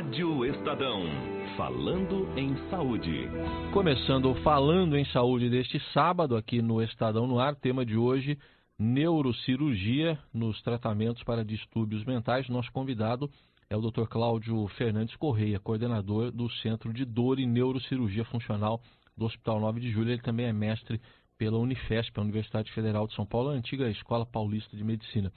Rádio Estadão. Falando em saúde. Começando Falando em Saúde deste sábado aqui no Estadão no Ar. Tema de hoje, neurocirurgia nos tratamentos para distúrbios mentais. Nosso convidado é o Dr. Cláudio Fernandes Correia, coordenador do Centro de Dor e Neurocirurgia Funcional do Hospital 9 de Julho. Ele também é mestre pela Unifesp, a Universidade Federal de São Paulo, a antiga Escola Paulista de Medicina.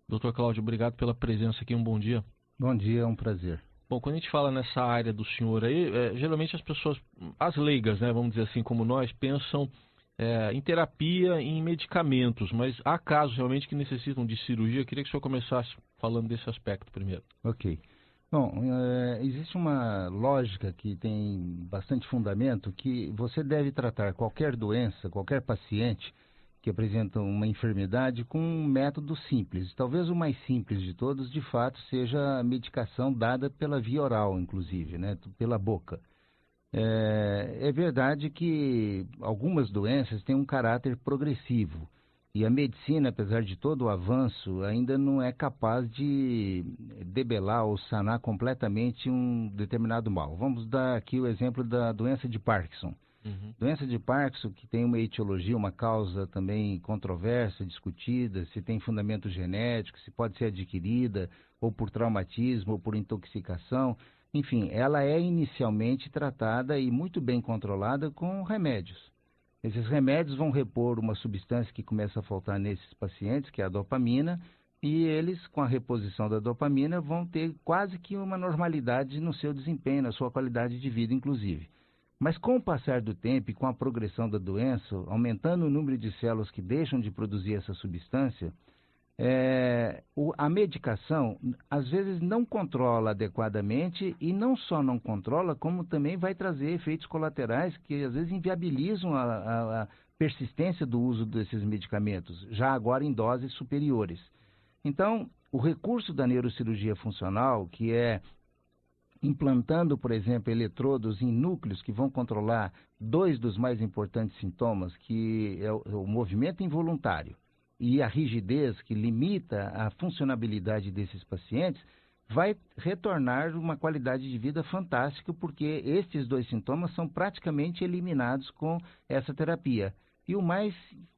Dr. Cláudio, obrigado pela presença aqui, um bom dia. Bom dia, é um prazer. Bom, quando a gente fala nessa área do senhor aí, geralmente as pessoas, as leigas, né, vamos dizer assim, como nós, pensam em terapia e em medicamentos, mas há casos realmente que necessitam de cirurgia. Eu queria que o senhor começasse falando desse aspecto primeiro. Ok. Bom, existe uma lógica que tem bastante fundamento, que você deve tratar qualquer doença, qualquer paciente que apresenta uma enfermidade com um método simples. Talvez o mais simples de todos, de fato, seja a medicação dada pela via oral, inclusive, né, pela boca. É verdade que algumas doenças têm um caráter progressivo e a medicina, apesar de todo o avanço, ainda não é capaz de debelar ou sanar completamente um determinado mal. Vamos dar aqui o exemplo da doença de Parkinson. Doença de Parkinson, que tem uma etiologia, uma causa também controversa, discutida, se tem fundamento genético, se pode ser adquirida, ou por traumatismo, ou por intoxicação. Enfim, ela é inicialmente tratada e muito bem controlada com remédios. Esses remédios vão repor uma substância que começa a faltar nesses pacientes, que é a dopamina, e eles, com a reposição da dopamina, vão ter quase que uma normalidade no seu desempenho, na sua qualidade de vida, inclusive. Mas com o passar do tempo e com a progressão da doença, aumentando o número de células que deixam de produzir essa substância, a medicação às vezes não controla adequadamente e não só não controla, como também vai trazer efeitos colaterais que às vezes inviabilizam a persistência do uso desses medicamentos, já agora em doses superiores. Então, o recurso da neurocirurgia funcional, que é implantando, por exemplo, eletrodos em núcleos que vão controlar dois dos mais importantes sintomas, que é o movimento involuntário e a rigidez, que limita a funcionabilidade desses pacientes, vai retornar uma qualidade de vida fantástica, porque estes dois sintomas são praticamente eliminados com essa terapia. E o mais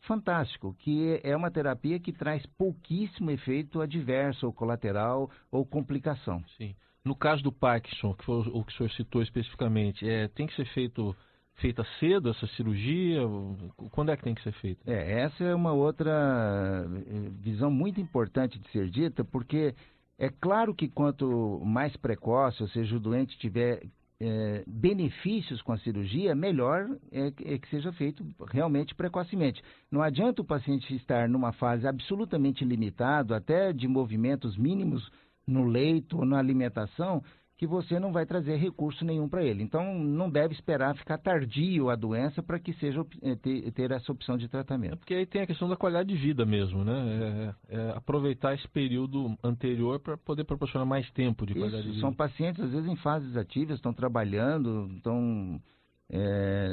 fantástico, que é uma terapia que traz pouquíssimo efeito adverso ou colateral ou complicação. Sim. No caso do Parkinson, que foi o que o senhor citou especificamente, tem que ser feita cedo essa cirurgia? Quando é que tem que ser feita? Essa é uma outra visão muito importante de ser dita, porque é claro que quanto mais precoce, ou seja, o doente tiver benefícios com a cirurgia, melhor é que seja feito realmente precocemente. Não adianta o paciente estar numa fase absolutamente limitada, até de movimentos mínimos no leito ou na alimentação, que você não vai trazer recurso nenhum para ele. Então, não deve esperar ficar tardio a doença para que seja ter essa opção de tratamento. Porque aí tem a questão da qualidade de vida mesmo, né? Aproveitar esse período anterior para poder proporcionar mais tempo de qualidade de vida. São pacientes, às vezes, em fases ativas, estão trabalhando, estão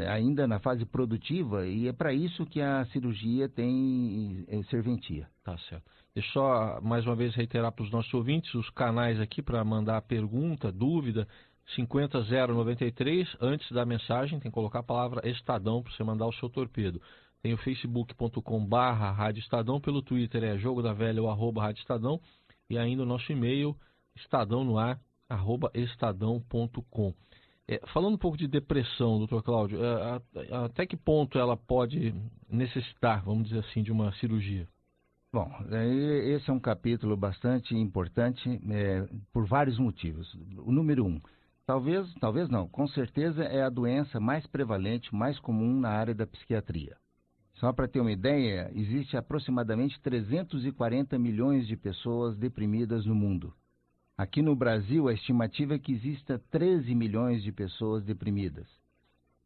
ainda na fase produtiva, e é para isso que a cirurgia tem serventia. Tá certo. Deixa eu só mais uma vez reiterar para os nossos ouvintes os canais aqui para mandar pergunta, dúvida, 50093, antes da mensagem tem que colocar a palavra Estadão para você mandar o seu torpedo. Tem o facebook.com/Rádio Estadão, pelo Twitter é Jogo da Velha ou @Rádio Estadão, e ainda o nosso e-mail estadãonoar@estadão.com. Falando um pouco de depressão, doutor Cláudio, até que ponto ela pode necessitar, vamos dizer assim, de uma cirurgia? Bom, esse é um capítulo bastante importante por vários motivos. O número 1, talvez não, com certeza é a doença mais prevalente, mais comum na área da psiquiatria. Só para ter uma ideia, existe aproximadamente 340 milhões de pessoas deprimidas no mundo. Aqui no Brasil, a estimativa é que exista 13 milhões de pessoas deprimidas.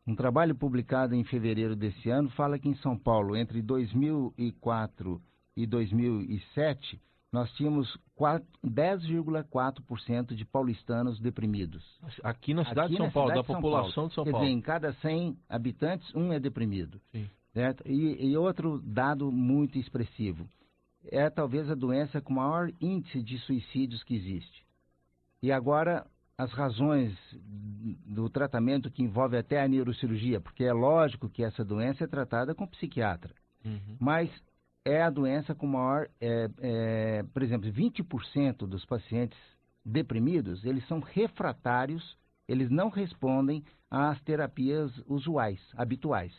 Um trabalho publicado em fevereiro desse ano fala que em São Paulo, entre 2004 e 2007, nós tínhamos 10,4% de paulistanos deprimidos. Aqui na cidade de São Paulo, da população de São Paulo. Quer dizer, em cada 100 habitantes, um é deprimido. Sim. Certo? E outro dado muito expressivo, é talvez a doença com maior índice de suicídios que existe. E agora, as razões do tratamento que envolve até a neurocirurgia, porque é lógico que essa doença é tratada com psiquiatra. Mas é a doença com maior, por exemplo, 20% dos pacientes deprimidos, eles são refratários, eles não respondem às terapias usuais, habituais.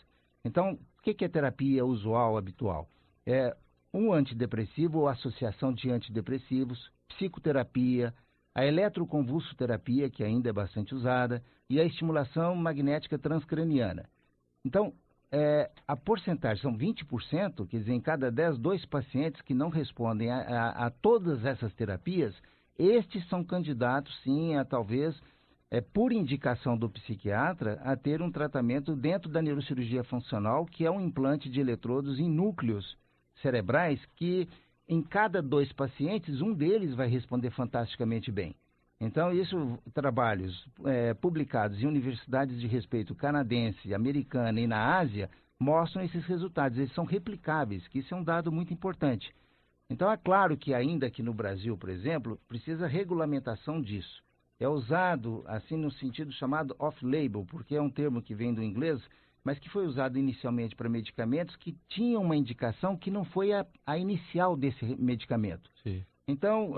Então, o que é terapia usual, habitual? É um antidepressivo ou associação de antidepressivos, psicoterapia, a eletroconvulsoterapia, que ainda é bastante usada, e a estimulação magnética transcraniana. Então, a porcentagem são 20%, quer dizer, em cada 10, 2 pacientes que não respondem a todas essas terapias, estes são candidatos, sim, a talvez, por indicação do psiquiatra, a ter um tratamento dentro da neurocirurgia funcional, que é um implante de eletrodos em núcleos cerebrais, que em cada 2 pacientes, um deles vai responder fantasticamente bem. Então, isso, trabalhos publicados em universidades de respeito canadense, americana e na Ásia, mostram esses resultados. Eles são replicáveis, que isso é um dado muito importante. Então, é claro que ainda aqui no Brasil, por exemplo, precisa regulamentação disso. É usado, assim, no sentido chamado off-label, porque é um termo que vem do inglês, mas que foi usado inicialmente para medicamentos que tinham uma indicação que não foi a inicial desse medicamento. Sim. Então,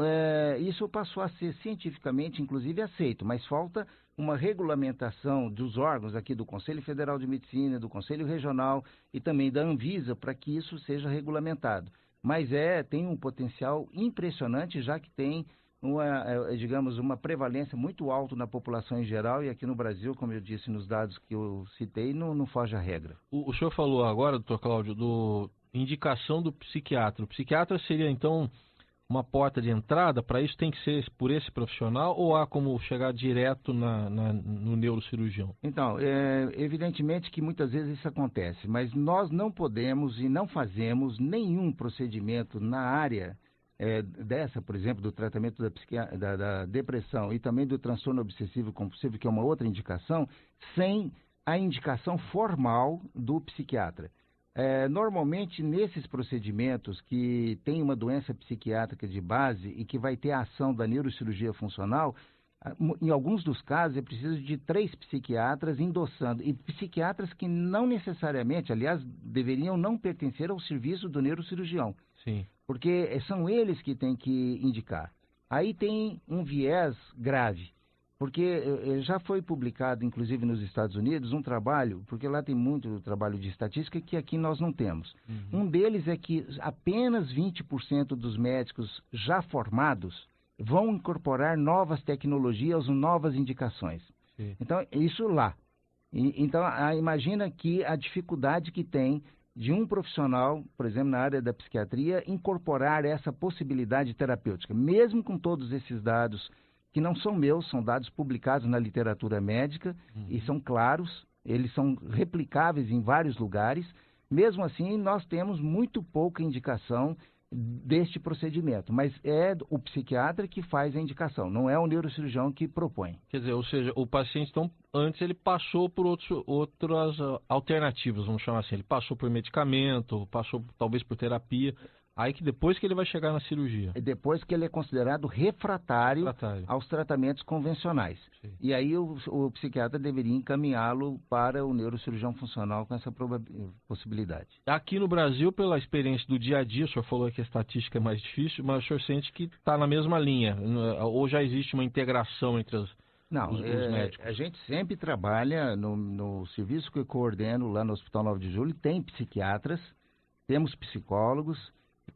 isso passou a ser cientificamente, inclusive, aceito, mas falta uma regulamentação dos órgãos aqui do Conselho Federal de Medicina, do Conselho Regional e também da Anvisa para que isso seja regulamentado. Mas tem um potencial impressionante, já que tem uma prevalência muito alta na população em geral, e aqui no Brasil, como eu disse nos dados que eu citei, não foge à regra. O senhor falou agora, doutor Cláudio, do indicação do psiquiatra. O psiquiatra seria, então, uma porta de entrada? Para isso tem que ser por esse profissional ou há como chegar direto no neurocirurgião? Então, evidentemente que muitas vezes isso acontece, mas nós não podemos e não fazemos nenhum procedimento na área por exemplo, do tratamento da depressão e também do transtorno obsessivo compulsivo, que é uma outra indicação, sem a indicação formal do psiquiatra. Normalmente, nesses procedimentos que tem uma doença psiquiátrica de base e que vai ter a ação da neurocirurgia funcional, em alguns dos casos é preciso de 3 psiquiatras endossando, e psiquiatras que não necessariamente, aliás, deveriam não pertencer ao serviço do neurocirurgião. Sim. Porque são eles que têm que indicar. Aí tem um viés grave, porque já foi publicado, inclusive nos Estados Unidos, um trabalho, porque lá tem muito trabalho de estatística que aqui nós não temos. Um deles é que apenas 20% dos médicos já formados vão incorporar novas tecnologias ou novas indicações. Sim. Então, isso lá. Então, imagina que a dificuldade que tem de um profissional, por exemplo, na área da psiquiatria, incorporar essa possibilidade terapêutica, mesmo com todos esses dados, que não são meus, são dados publicados na literatura médica, e são claros, eles são replicáveis em vários lugares. Mesmo assim, nós temos muito pouca indicação deste procedimento, mas é o psiquiatra que faz a indicação, não é o neurocirurgião que propõe. Quer dizer, ou seja, o paciente, então, antes ele passou por outras alternativas, vamos chamar assim, ele passou por medicamento, passou talvez por terapia, aí que depois que ele vai chegar na cirurgia. Depois que ele é considerado refratário aos tratamentos convencionais. Sim. E aí o psiquiatra deveria encaminhá-lo para o neurocirurgião funcional com essa possibilidade. Aqui no Brasil, pela experiência do dia a dia, o senhor falou que a estatística é mais difícil, mas o senhor sente que está na mesma linha, ou já existe uma integração entre os médicos? A gente sempre trabalha no serviço que eu coordeno lá no Hospital 9 de Julho, tem psiquiatras, temos psicólogos,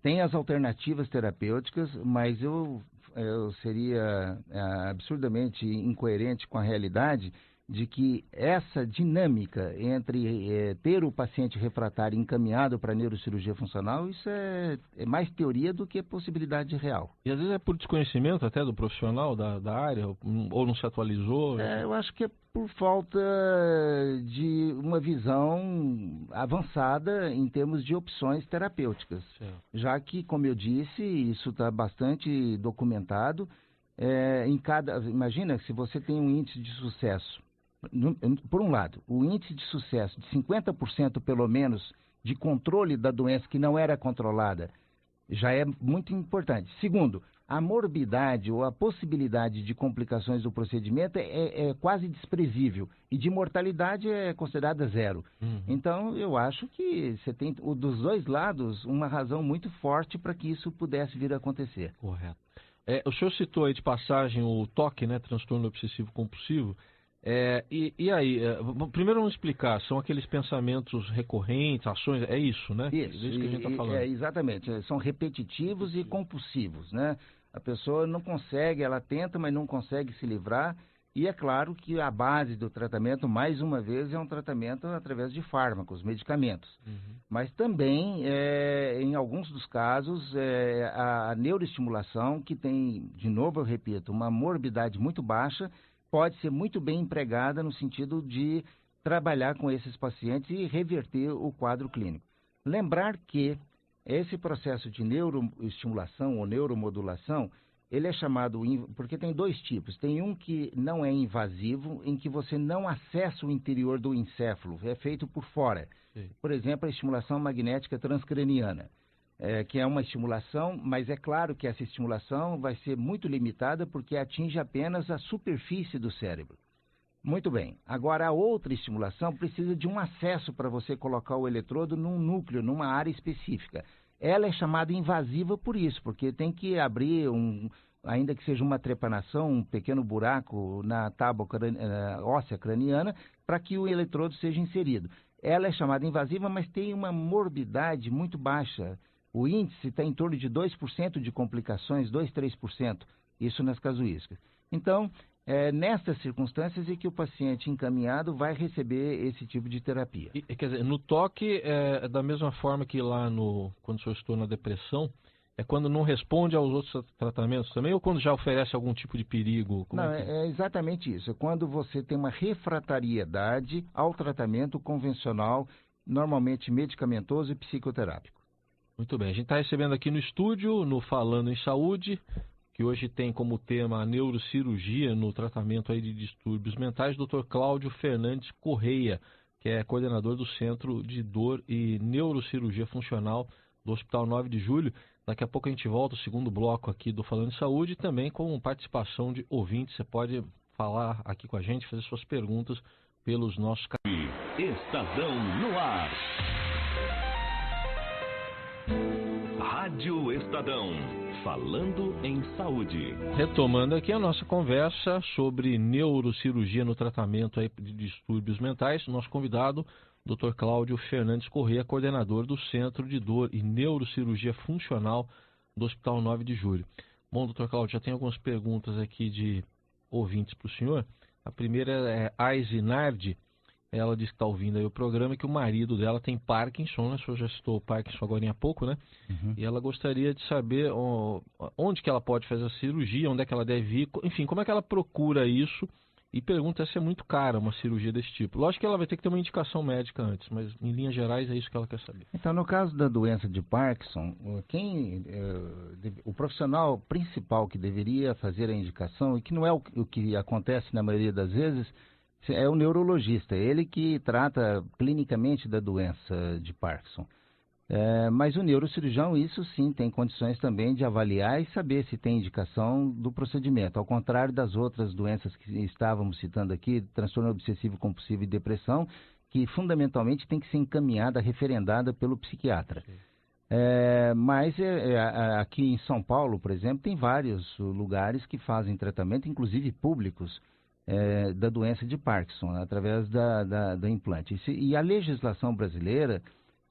tem as alternativas terapêuticas, mas eu seria absurdamente incoerente com a realidade de que essa dinâmica entre ter o paciente refratário encaminhado para a neurocirurgia funcional, isso é mais teoria do que possibilidade real. E às vezes é por desconhecimento até do profissional da área, ou não se atualizou? Eu acho que é por falta de uma visão avançada em termos de opções terapêuticas. Certo. Já que, como eu disse, isso está bastante documentado. Imagina se você tem um índice de sucesso. Por um lado, o índice de sucesso de 50% pelo menos de controle da doença que não era controlada já é muito importante. Segundo, a morbidade ou a possibilidade de complicações do procedimento é quase desprezível e de mortalidade é considerada zero. Então, eu acho que você tem dos dois lados uma razão muito forte para que isso pudesse vir a acontecer. Correto. O senhor citou aí de passagem o TOC, né, transtorno obsessivo compulsivo. E aí, primeiro vamos explicar, são aqueles pensamentos recorrentes, ações, é isso, né? Isso, que a gente está falando. Exatamente, são repetitivos e compulsivos, né? A pessoa não consegue, ela tenta, mas não consegue se livrar, e é claro que a base do tratamento, mais uma vez, é um tratamento através de fármacos, medicamentos. Mas também, em alguns dos casos, a neuroestimulação, que tem, de novo eu repito, uma morbidade muito baixa, pode ser muito bem empregada no sentido de trabalhar com esses pacientes e reverter o quadro clínico. Lembrar que esse processo de neuroestimulação ou neuromodulação, ele é chamado, porque tem dois tipos. Tem um que não é invasivo, em que você não acessa o interior do encéfalo, é feito por fora. Sim. Por exemplo, a estimulação magnética transcraniana. Que é uma estimulação, mas é claro que essa estimulação vai ser muito limitada porque atinge apenas a superfície do cérebro. Muito bem. Agora, a outra estimulação precisa de um acesso para você colocar o eletrodo num núcleo, numa área específica. Ela é chamada invasiva por isso, porque tem que abrir, ainda que seja uma trepanação, um pequeno buraco na tábua óssea craniana, para que o eletrodo seja inserido. Ela é chamada invasiva, mas tem uma morbidade muito baixa. O índice está em torno de 2% de complicações, 2, 3%, isso nas casuísticas. Então, nessas circunstâncias é que o paciente encaminhado vai receber esse tipo de terapia. Quer dizer, no toque, da mesma forma que lá quando o senhor estou na depressão, é quando não responde aos outros tratamentos também, ou quando já oferece algum tipo de perigo? É exatamente isso. É quando você tem uma refratariedade ao tratamento convencional, normalmente medicamentoso e psicoterápico. Muito bem, a gente está recebendo aqui no estúdio, no Falando em Saúde, que hoje tem como tema a neurocirurgia no tratamento aí de distúrbios mentais, Dr. Cláudio Fernandes Correia, que é coordenador do Centro de Dor e Neurocirurgia Funcional do Hospital 9 de Julho. Daqui a pouco a gente volta ao segundo bloco aqui do Falando em Saúde, também com participação de ouvintes. Você pode falar aqui com a gente, fazer suas perguntas pelos nossos canais. Estadão no ar. Rádio Estadão, falando em saúde. Retomando aqui a nossa conversa sobre neurocirurgia no tratamento aí de distúrbios mentais, nosso convidado, Dr. Cláudio Fernandes Correia, coordenador do Centro de Dor e Neurocirurgia Funcional do Hospital 9 de Julho. Bom, Dr. Cláudio, já tem algumas perguntas aqui de ouvintes para o senhor. A primeira é a Aisinardi. Ela disse que está ouvindo aí o programa e que o marido dela tem Parkinson, né? O senhor já citou Parkinson agora há pouco, né? E ela gostaria de saber onde que ela pode fazer a cirurgia, onde é que ela deve ir, enfim, como é que ela procura isso, e pergunta se é muito cara uma cirurgia desse tipo. Lógico que ela vai ter que ter uma indicação médica antes, mas em linhas gerais é isso que ela quer saber. Então, no caso da doença de Parkinson, o profissional principal que deveria fazer a indicação, e que não é o que acontece na maioria das vezes, é o neurologista, ele que trata clinicamente da doença de Parkinson. Mas o neurocirurgião, isso sim, tem condições também de avaliar e saber se tem indicação do procedimento. Ao contrário das outras doenças que estávamos citando aqui, transtorno obsessivo compulsivo e depressão, que fundamentalmente tem que ser encaminhada, referendada pelo psiquiatra. Mas aqui em São Paulo, por exemplo, tem vários lugares que fazem tratamento, inclusive públicos, da doença de Parkinson, através da implante. E a legislação brasileira,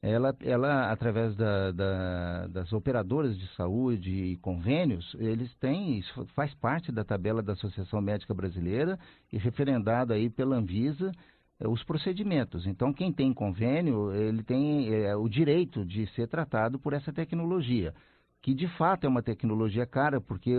ela através das operadoras de saúde e convênios, eles têm, isso faz parte da tabela da Associação Médica Brasileira e referendado aí pela Anvisa, os procedimentos. Então, quem tem convênio, ele tem o direito de ser tratado por essa tecnologia, que de fato é uma tecnologia cara, porque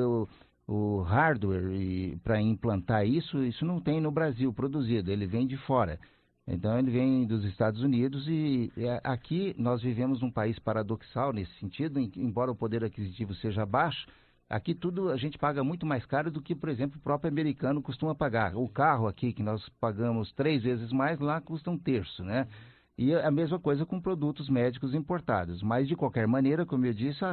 o hardware para implantar isso não tem no Brasil produzido, ele vem de fora. Então ele vem dos Estados Unidos e aqui nós vivemos num país paradoxal nesse sentido, embora o poder aquisitivo seja baixo, aqui tudo a gente paga muito mais caro do que, por exemplo, o próprio americano costuma pagar. O carro aqui, que nós pagamos 3 vezes mais, lá custa 1/3, né? E a mesma coisa com produtos médicos importados. Mas, de qualquer maneira, como eu disse,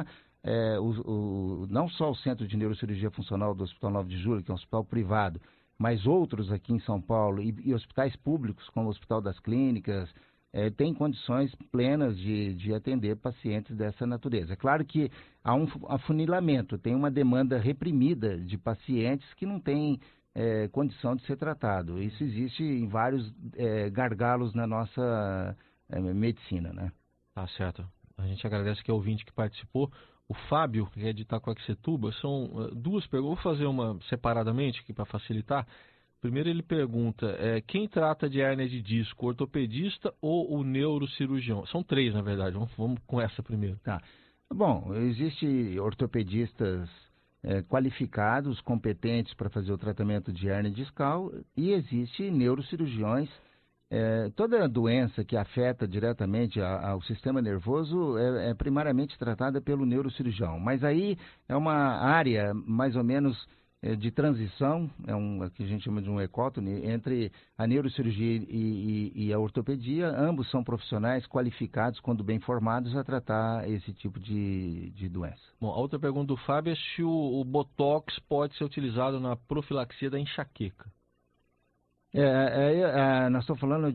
não só o Centro de Neurocirurgia Funcional do Hospital 9 de Julho, que é um hospital privado, mas outros aqui em São Paulo e hospitais públicos, como o Hospital das Clínicas, têm condições plenas de atender pacientes dessa natureza. É claro que há um afunilamento, tem uma demanda reprimida de pacientes que não têm condição de ser tratado. Isso existe em vários gargalos na nossa medicina, né? Tá certo. A gente agradece que é o ouvinte que participou. O Fábio, que é de Itacoaxetuba, são duas perguntas. Vou fazer uma separadamente aqui para facilitar. Primeiro ele pergunta, quem trata de hérnia de disco, o ortopedista ou o neurocirurgião? São três, na verdade. Vamos com essa primeiro. Tá. Bom, existem ortopedistas qualificados, competentes para fazer o tratamento de hérnia discal e existem neurocirurgiões. Toda doença que afeta diretamente ao sistema nervoso é primariamente tratada pelo neurocirurgião, mas aí é uma área mais ou menos de transição, que a gente chama de um ecótone, entre a neurocirurgia e a ortopedia. Ambos são profissionais qualificados, quando bem formados, a tratar esse tipo de doença. Bom, a outra pergunta do Fábio é se o Botox pode ser utilizado na profilaxia da enxaqueca. Nós estamos falando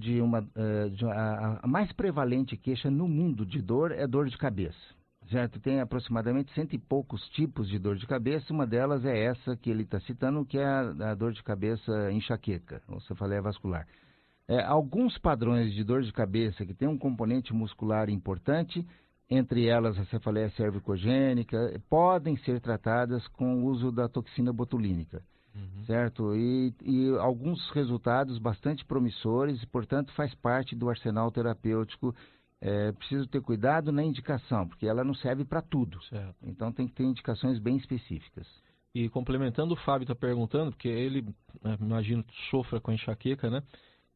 a mais prevalente queixa no mundo de dor é dor de cabeça, certo? Tem aproximadamente 100 e poucos tipos de dor de cabeça, uma delas é essa que ele está citando, que é a dor de cabeça enxaqueca, ou cefaleia vascular. Alguns padrões de dor de cabeça que tem um componente muscular importante, entre elas a cefaleia cervicogênica, podem ser tratadas com o uso da toxina botulínica. Certo? E alguns resultados bastante promissores, portanto faz parte do arsenal terapêutico. Preciso ter cuidado na indicação, porque ela não serve para tudo. Certo. Então tem que ter indicações bem específicas. E complementando, o Fábio está perguntando, porque ele, imagino que sofra com enxaqueca, né?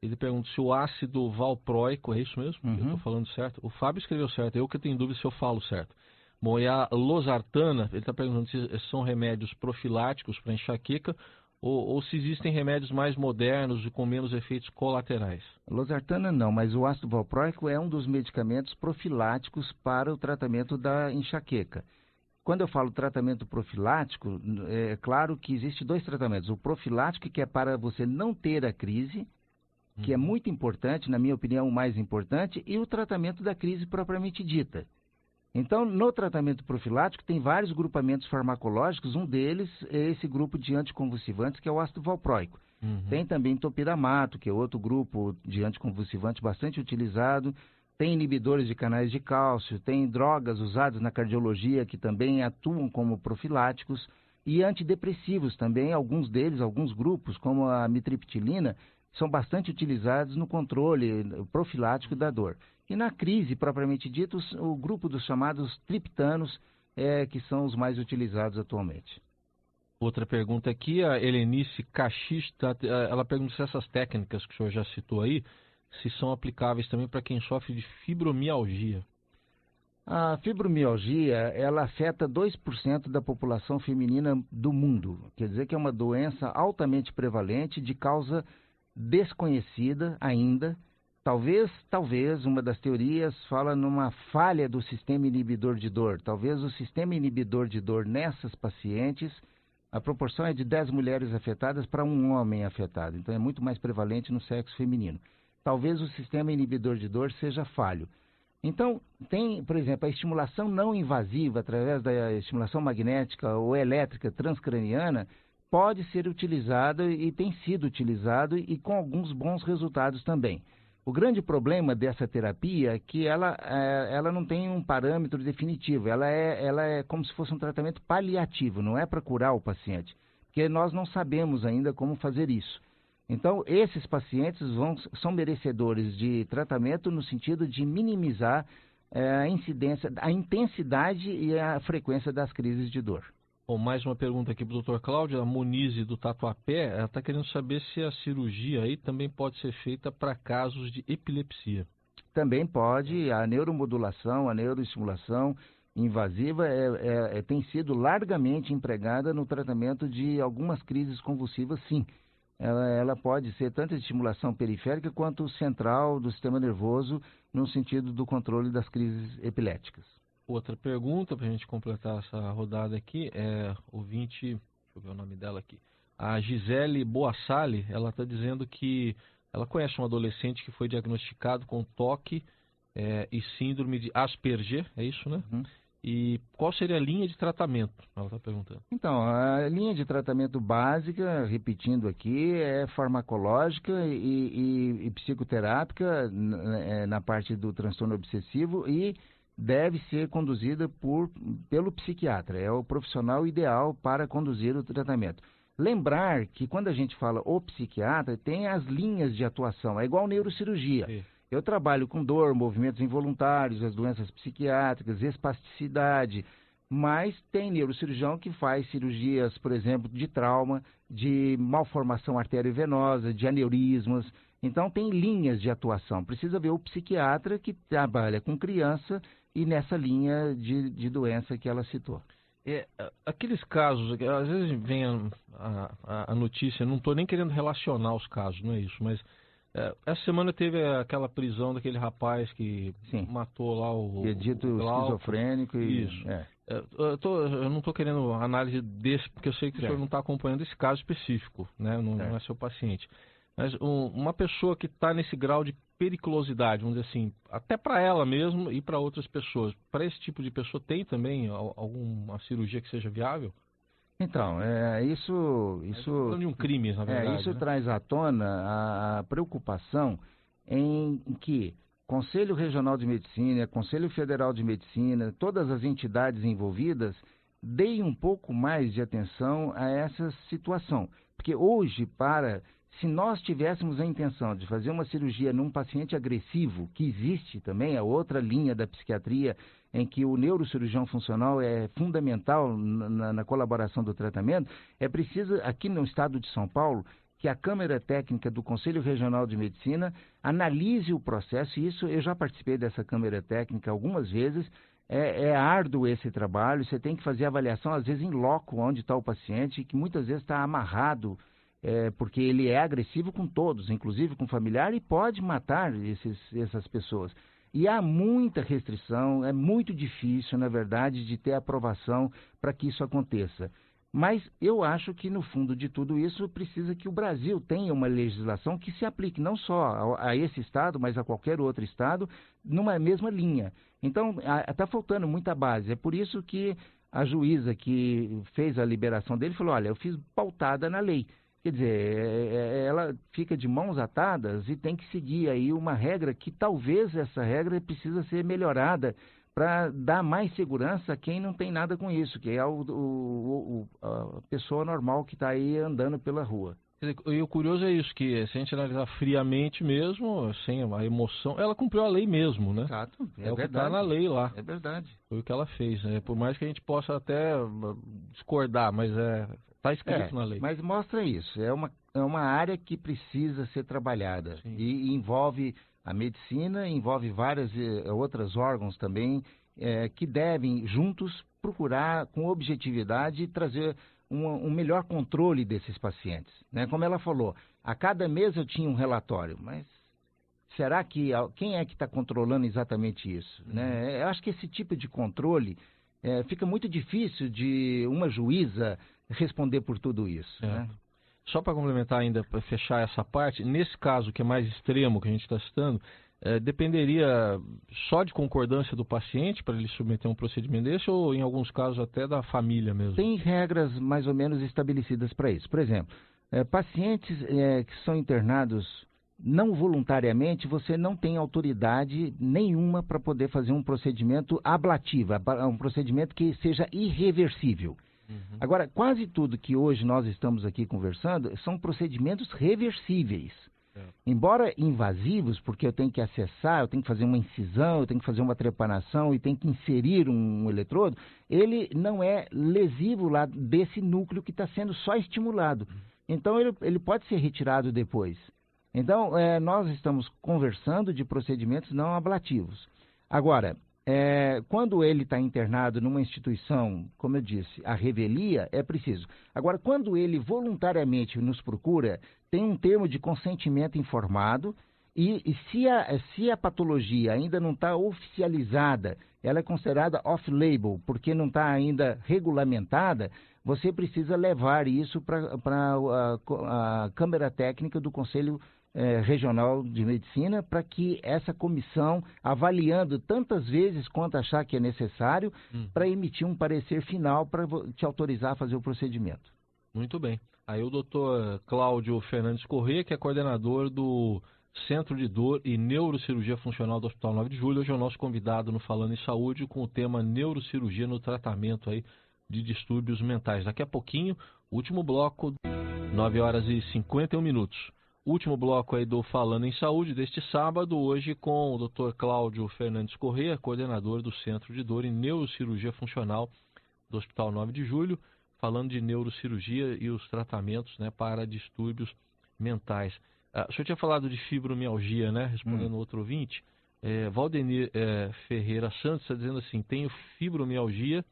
Ele pergunta se o ácido valproico, é isso mesmo? Eu estou falando certo? O Fábio escreveu certo, eu que tenho dúvida se eu falo certo. Bom, e a losartana, ele está perguntando se são remédios profiláticos para enxaqueca ou se existem remédios mais modernos e com menos efeitos colaterais. Losartana não, mas o ácido valproico é um dos medicamentos profiláticos para o tratamento da enxaqueca. Quando eu falo tratamento profilático, é claro que existem dois tratamentos. O profilático, que é para você não ter a crise, que é muito importante, na minha opinião, o mais importante, e o tratamento da crise propriamente dita. Então, no tratamento profilático, tem vários grupamentos farmacológicos, um deles é esse grupo de anticonvulsivantes, que é o ácido valproico. Tem também topiramato, que é outro grupo de anticonvulsivante bastante utilizado, tem inibidores de canais de cálcio, tem drogas usadas na cardiologia que também atuam como profiláticos, e antidepressivos também, alguns deles, alguns grupos, como a mitriptilina, são bastante utilizados no controle profilático da dor. E na crise, propriamente dito, o grupo dos chamados triptanos que são os mais utilizados atualmente. Outra pergunta aqui, a Helenice Cachista, ela pergunta se essas técnicas que o senhor já citou aí, se são aplicáveis também para quem sofre de fibromialgia. A fibromialgia, ela afeta 2% da população feminina do mundo. Quer dizer que é uma doença altamente prevalente, de causa desconhecida ainda. Talvez, uma das teorias fala numa falha do sistema inibidor de dor. Talvez o sistema inibidor de dor nessas pacientes, a proporção é de 10 mulheres afetadas para um homem afetado. Então é muito mais prevalente no sexo feminino. Talvez o sistema inibidor de dor seja falho. Então, tem, por exemplo, a estimulação não invasiva, através da estimulação magnética ou elétrica transcraniana, pode ser utilizada e tem sido utilizado e com alguns bons resultados também. O grande problema dessa terapia é que ela não tem um parâmetro definitivo, ela é como se fosse um tratamento paliativo, não é para curar o paciente, porque nós não sabemos ainda como fazer isso. Então, esses pacientes são merecedores de tratamento no sentido de minimizar a incidência, a intensidade e a frequência das crises de dor. Bom, mais uma pergunta aqui para o Dr. Cláudio, a Monize do Tatuapé, ela está querendo saber se a cirurgia aí também pode ser feita para casos de epilepsia. Também pode, a neuromodulação, a neuroestimulação invasiva tem sido largamente empregada no tratamento de algumas crises convulsivas, sim. Ela pode ser tanto de estimulação periférica quanto central do sistema nervoso, no sentido do controle das crises epiléticas. outra pergunta para a gente completar essa rodada aqui. Ouvinte, deixa eu ver o nome dela aqui. A Gisele Boassali, ela está dizendo que ela conhece um adolescente que foi diagnosticado com toque e síndrome de Asperger, é isso, né? Uhum. E qual seria a linha de tratamento? Ela está perguntando. Então, a linha de tratamento básica, repetindo aqui, é farmacológica e psicoterápica na parte do transtorno obsessivo e deve ser conduzida pelo psiquiatra. É o profissional ideal para conduzir o tratamento. Lembrar que quando a gente fala o psiquiatra, tem as linhas de atuação, é igual neurocirurgia. Sim. Eu trabalho com dor, movimentos involuntários, as doenças psiquiátricas, espasticidade, mas tem neurocirurgião que faz cirurgias, por exemplo, de trauma, de malformação arteriovenosa, de aneurismas. Então tem linhas de atuação. Precisa ver o psiquiatra que trabalha com criança e nessa linha de doença que ela citou. Aqueles casos, às vezes vem a notícia, não estou nem querendo relacionar os casos, não é isso, mas essa semana teve aquela prisão daquele rapaz que Sim. matou lá o dito Glauco. esquizofrênico. Isso. Eu não estou querendo análise desse, porque eu sei que o senhor não está acompanhando esse caso específico, né? Não é seu paciente. Mas uma pessoa que está nesse grau de periculosidade, vamos dizer assim, até para ela mesmo e para outras pessoas, para esse tipo de pessoa tem também alguma cirurgia que seja viável? Então, isso falando de um crime, na verdade. Isso né? traz à tona a preocupação em que Conselho Regional de Medicina, Conselho Federal de Medicina, todas as entidades envolvidas deem um pouco mais de atenção a essa situação. Porque hoje, se nós tivéssemos a intenção de fazer uma cirurgia num paciente agressivo, que existe também, a outra linha da psiquiatria, em que o neurocirurgião funcional é fundamental na colaboração do tratamento, é preciso, aqui no estado de São Paulo, que a Câmara Técnica do Conselho Regional de Medicina analise o processo, e isso eu já participei dessa Câmara Técnica algumas vezes. É árduo esse trabalho, você tem que fazer avaliação, às vezes, em loco, onde está o paciente, que muitas vezes está amarrado, porque ele é agressivo com todos, inclusive com familiar, e pode matar essas pessoas. E há muita restrição, é muito difícil, na verdade, de ter aprovação para que isso aconteça. Mas eu acho que, no fundo de tudo isso, precisa que o Brasil tenha uma legislação que se aplique não só a esse estado, mas a qualquer outro estado, numa mesma linha. Então, está faltando muita base. É por isso que a juíza que fez a liberação dele falou, olha, eu fiz pautada na lei. Quer dizer, ela fica de mãos atadas e tem que seguir aí uma regra que talvez essa regra precisa ser melhorada para dar mais segurança a quem não tem nada com isso, que é a pessoa normal que está aí andando pela rua. E o curioso é isso, que se a gente analisar friamente mesmo, sem a emoção, ela cumpriu a lei mesmo, né? Exato, é o que está na lei lá. É verdade. Foi o que ela fez, né? Por mais que a gente possa até discordar, mas está escrito na lei. Mas mostra isso, é uma área que precisa ser trabalhada. Sim. E envolve a medicina, envolve vários outros órgãos também, que devem juntos procurar com objetividade trazer um melhor controle desses pacientes. Né? Como ela falou, a cada mês eu tinha um relatório, mas será que quem é que está controlando exatamente isso? Né? Eu acho que esse tipo de controle fica muito difícil de uma juíza responder por tudo isso. Né? Só para complementar ainda, para fechar essa parte, nesse caso que é mais extremo que a gente está citando, dependeria só de concordância do paciente para ele submeter um procedimento desse ou em alguns casos até da família mesmo? Tem regras mais ou menos estabelecidas para isso. Por exemplo, pacientes que são internados não voluntariamente, você não tem autoridade nenhuma para poder fazer um procedimento ablativo, um procedimento que seja irreversível. Uhum. Agora, quase tudo que hoje nós estamos aqui conversando são procedimentos reversíveis. Embora invasivos, porque eu tenho que acessar, eu tenho que fazer uma incisão, eu tenho que fazer uma trepanação e tenho que inserir um eletrodo, ele não é lesivo lá desse núcleo que está sendo só estimulado. Então, ele pode ser retirado depois. Então, nós estamos conversando de procedimentos não ablativos. Agora, quando ele está internado numa instituição, como eu disse, a revelia é preciso. Agora, quando ele voluntariamente nos procura, tem um termo de consentimento informado E se a patologia ainda não está oficializada, ela é considerada off-label, porque não está ainda regulamentada, você precisa levar isso para a Câmara Técnica do Conselho Regional de Medicina, para que essa comissão, avaliando tantas vezes quanto achar que é necessário, para emitir um parecer final para te autorizar a fazer o procedimento. Muito bem. Aí o doutor Cláudio Fernandes Corrêa, que é coordenador do Centro de Dor e Neurocirurgia Funcional do Hospital 9 de Julho, hoje é o nosso convidado no Falando em Saúde com o tema neurocirurgia no tratamento aí de distúrbios mentais. Daqui a pouquinho, último bloco, 9 horas e 51 minutos. Último bloco aí do Falando em Saúde deste sábado, hoje com o Dr. Cláudio Fernandes Corrêa, coordenador do Centro de Dor e Neurocirurgia Funcional do Hospital 9 de Julho, falando de neurocirurgia e os tratamentos, né, para distúrbios mentais. O senhor tinha falado de fibromialgia, né? Respondendo outro ouvinte. Valdenir Ferreira Santos está dizendo assim: tenho fibromialgia,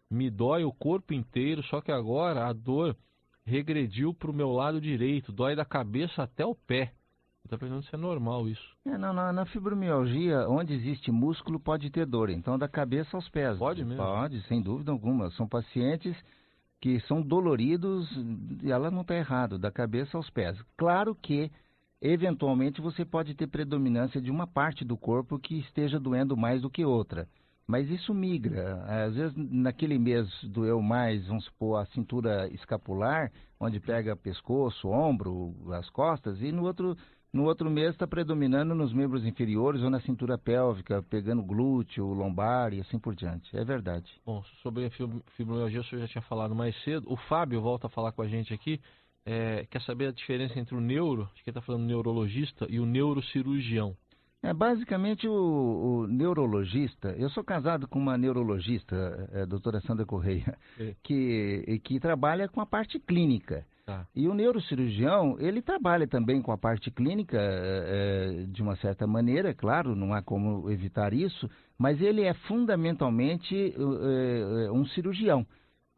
me dói o corpo inteiro, só que agora a dor regrediu para o meu lado direito, dói da cabeça até o pé. Está perguntando se é normal isso. Na fibromialgia, onde existe músculo, pode ter dor. Então, da cabeça aos pés. Pode mesmo? Pode, sem dúvida alguma. São pacientes que são doloridos, e ela não está errado, da cabeça aos pés. Claro que, eventualmente, você pode ter predominância de uma parte do corpo que esteja doendo mais do que outra. Mas isso migra. Às vezes, naquele mês doeu mais, vamos supor, a cintura escapular, onde pega pescoço, ombro, as costas, e no outro mês está predominando nos membros inferiores ou na cintura pélvica, pegando glúteo, lombar e assim por diante. É verdade. Bom, sobre a fibromialgia, o senhor já tinha falado mais cedo. O Fábio volta a falar com a gente aqui. Quer saber a diferença entre o neuro, acho que ele está falando neurologista, e o neurocirurgião. Basicamente, o neurologista, eu sou casado com uma neurologista, a doutora Sandra Correia, que trabalha com a parte clínica. Tá. E o neurocirurgião, ele trabalha também com a parte clínica, de uma certa maneira, claro, não há como evitar isso, mas ele é fundamentalmente um cirurgião.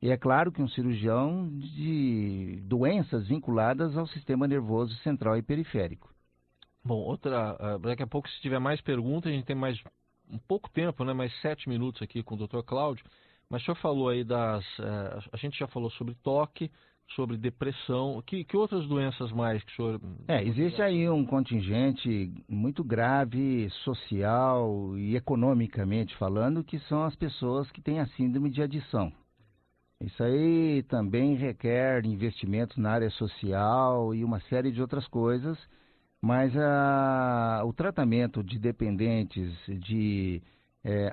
E é claro que um cirurgião de doenças vinculadas ao sistema nervoso central e periférico. Bom, daqui a pouco, se tiver mais perguntas, a gente tem mais um pouco tempo, né? Mais 7 minutos aqui com o Dr. Cláudio. Mas o senhor falou aí a gente já falou sobre toque, sobre depressão. Que outras doenças mais que o senhor... Existe aí um contingente muito grave, social e economicamente falando, que são as pessoas que têm a síndrome de adição. Isso aí também requer investimentos na área social e uma série de outras coisas, mas o tratamento de dependentes de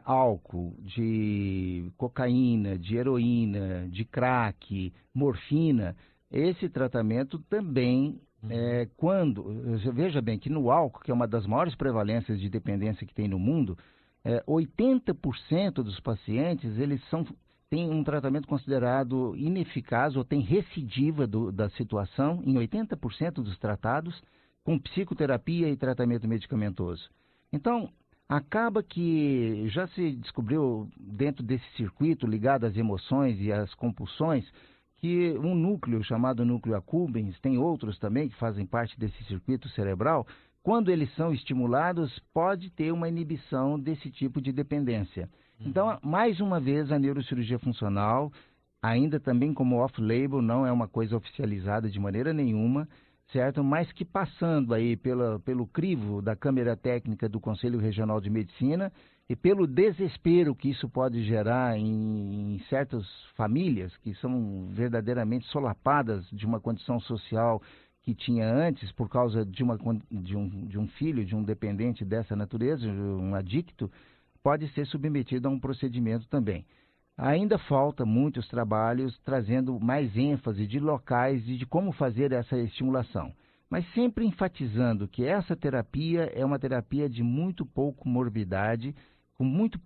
álcool, de cocaína, de heroína, de crack, morfina, esse tratamento também, veja bem que no álcool, que é uma das maiores prevalências de dependência que tem no mundo, 80% dos pacientes, eles têm um tratamento considerado ineficaz ou tem recidiva da situação em 80% dos tratados, com psicoterapia e tratamento medicamentoso. Então, acaba que já se descobriu dentro desse circuito ligado às emoções e às compulsões que um núcleo chamado núcleo accumbens, tem outros também que fazem parte desse circuito cerebral, quando eles são estimulados, pode ter uma inibição desse tipo de dependência. Então, mais uma vez, a neurocirurgia funcional, ainda também como off-label, não é uma coisa oficializada de maneira nenhuma, certo? Mas que passando aí pelo crivo da Câmara Técnica do Conselho Regional de Medicina e pelo desespero que isso pode gerar em certas famílias que são verdadeiramente solapadas de uma condição social que tinha antes por causa de um filho, de um dependente dessa natureza, um adicto, pode ser submetido a um procedimento também. Ainda falta muitos trabalhos trazendo mais ênfase de locais e de como fazer essa estimulação. Mas sempre enfatizando que essa terapia é uma terapia de muito pouco morbidade, com muito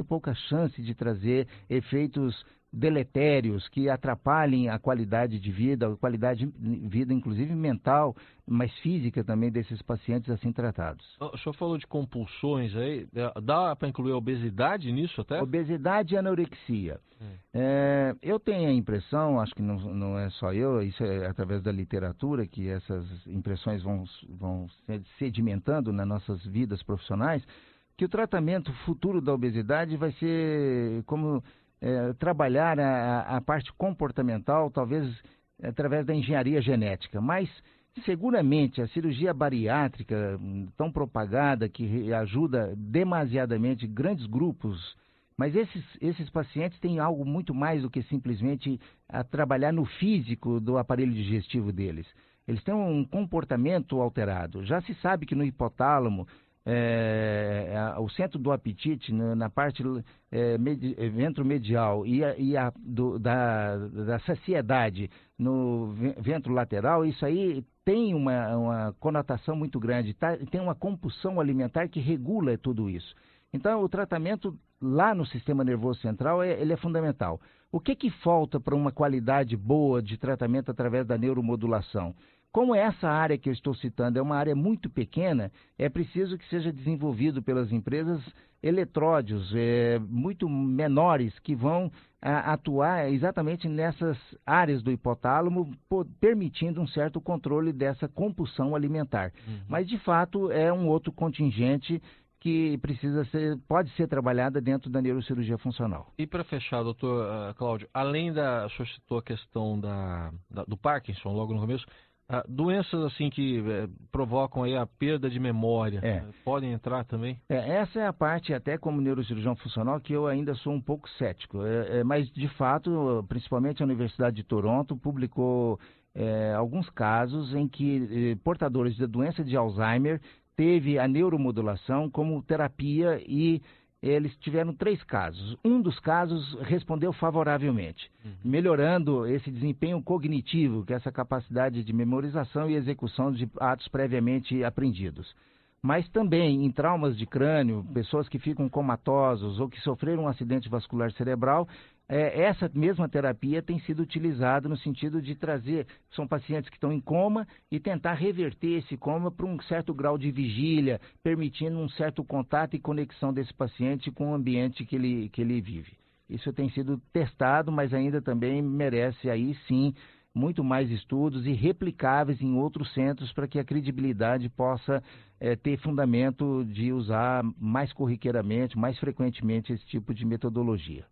pouca chance de trazer efeitos deletérios que atrapalhem a qualidade de vida, inclusive mental, mas física também desses pacientes assim tratados. O senhor falou de compulsões aí, dá para incluir a obesidade nisso até? Obesidade e anorexia. Eu tenho a impressão, acho que não é só eu, isso é através da literatura que essas impressões vão sedimentando nas nossas vidas profissionais, que o tratamento futuro da obesidade vai ser como trabalhar a parte comportamental, talvez através da engenharia genética, mas seguramente a cirurgia bariátrica tão propagada que ajuda demasiadamente grandes grupos, mas esses pacientes têm algo muito mais do que simplesmente a trabalhar no físico do aparelho digestivo deles. Eles têm um comportamento alterado. Já se sabe que no hipotálamo, o centro do apetite, na parte ventromedial da saciedade no ventrolateral, isso aí tem uma conotação muito grande, tem uma compulsão alimentar que regula tudo isso. Então, o tratamento lá no sistema nervoso central ele é fundamental. O que falta para uma qualidade boa de tratamento através da neuromodulação? Como essa área que eu estou citando é uma área muito pequena, é preciso que seja desenvolvido pelas empresas eletródios muito menores que vão atuar exatamente nessas áreas do hipotálamo, permitindo um certo controle dessa compulsão alimentar. Mas, de fato, é um outro contingente que pode ser trabalhada dentro da neurocirurgia funcional. E para fechar, doutor Cláudio, além o senhor citou a questão do Parkinson logo no começo, doenças assim que provocam aí a perda de memória, podem entrar também? Essa é a parte, até como neurocirurgião funcional, que eu ainda sou um pouco cético. Mas, de fato, principalmente a Universidade de Toronto publicou alguns casos em que portadores da doença de Alzheimer teve a neuromodulação como terapia e eles tiveram 3 casos. Um dos casos respondeu favoravelmente, melhorando esse desempenho cognitivo, que é essa capacidade de memorização e execução de atos previamente aprendidos. Mas também em traumas de crânio, pessoas que ficam comatosos ou que sofreram um acidente vascular cerebral, essa mesma terapia tem sido utilizada no sentido de trazer, são pacientes que estão em coma e tentar reverter esse coma para um certo grau de vigília, permitindo um certo contato e conexão desse paciente com o ambiente que ele vive. Isso tem sido testado, mas ainda também merece aí sim muito mais estudos e replicáveis em outros centros para que a credibilidade possa ter fundamento de usar mais corriqueiramente, mais frequentemente esse tipo de metodologia.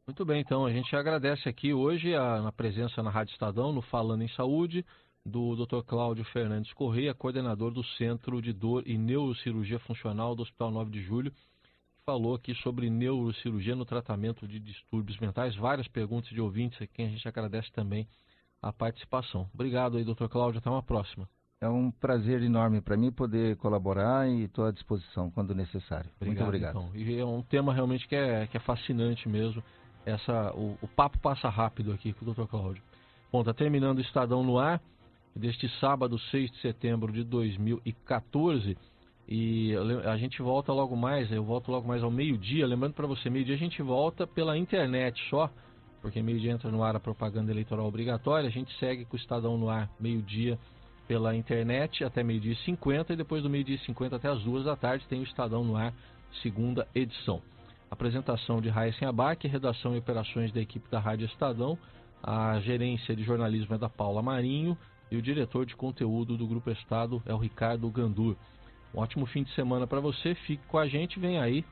Muito bem, então a gente agradece aqui hoje a presença na Rádio Estadão, no Falando em Saúde, do Dr. Cláudio Fernandes Correia, coordenador do Centro de Dor e Neurocirurgia Funcional do Hospital 9 de Julho, que falou aqui sobre neurocirurgia no tratamento de distúrbios mentais. Várias perguntas de ouvintes aqui, a gente agradece também a participação. Obrigado aí, Dr. Cláudio, até uma próxima. É um prazer enorme para mim poder colaborar e estou à disposição quando necessário. Muito obrigado. Então. E é um tema realmente que é fascinante mesmo. O papo passa rápido aqui com o Dr. Cláudio. Bom, está terminando o Estadão no Ar, deste sábado, 6 de setembro de 2014. E a gente volta logo mais, eu volto logo mais ao meio-dia. Lembrando para você, meio-dia a gente volta pela internet só, porque meio-dia entra no ar a propaganda eleitoral obrigatória. A gente segue com o Estadão no Ar, meio-dia, pela internet até meio-dia e 50, e depois do meio-dia e 50 até as 2 da tarde tem o Estadão no Ar, segunda edição. Apresentação de Raíssen Abac, redação e operações da equipe da Rádio Estadão, a gerência de jornalismo é da Paula Marinho e o diretor de conteúdo do Grupo Estado é o Ricardo Gandur. Um ótimo fim de semana para você, fique com a gente, vem aí